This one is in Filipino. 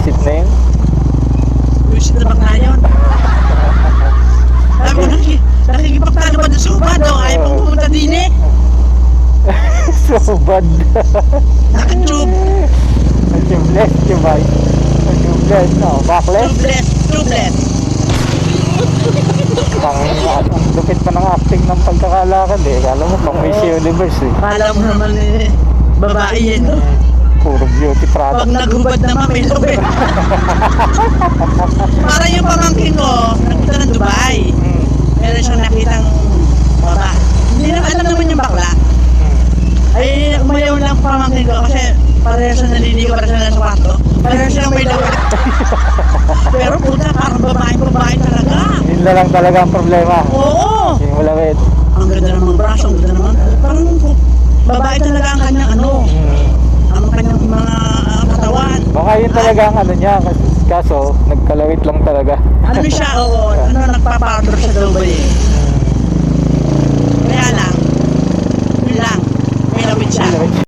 Visit na yun. Visit na bakla yun. Sabi ko, nakikipagtalo ba na subad o ayaw pang pumunta din eh. So bad. Nakatube. Tubeless, tubay. Tubeless, no? Backless? Tubeless. Ang lupit pa ng acting ng pagkakalakad eh. Kala mo pang Miss Universe eh. Kala mo naman eh, babae yan. No? Puro beauty product. Pag naghubad naman may lupit. Para yung pamangkin ko, nagpunta ng Dubai. Meron siyang nakitang baba. Hindi na alam naman yung bakla. Ay, umayaw lang pamangkin ko kasi pareho siya naliligo, pareho siya nasa kwarto. Pareho siya may lupit. Pero puta, parang babae talaga. Yun na lang talaga ang problema. Oo. Yung malawit. Ang ganda naman braso, ang ganda naman. Parang babae talaga ang kanyang ano. Ang kanyang mga katawan. Baka yun talaga ang ano niya. Kaso, nagkalawit lang talaga. Ano siya, oo. Ano, nagpa-powder siya daw ba eh. Kaya lang. Yun lang. May lawit siya. Malawit.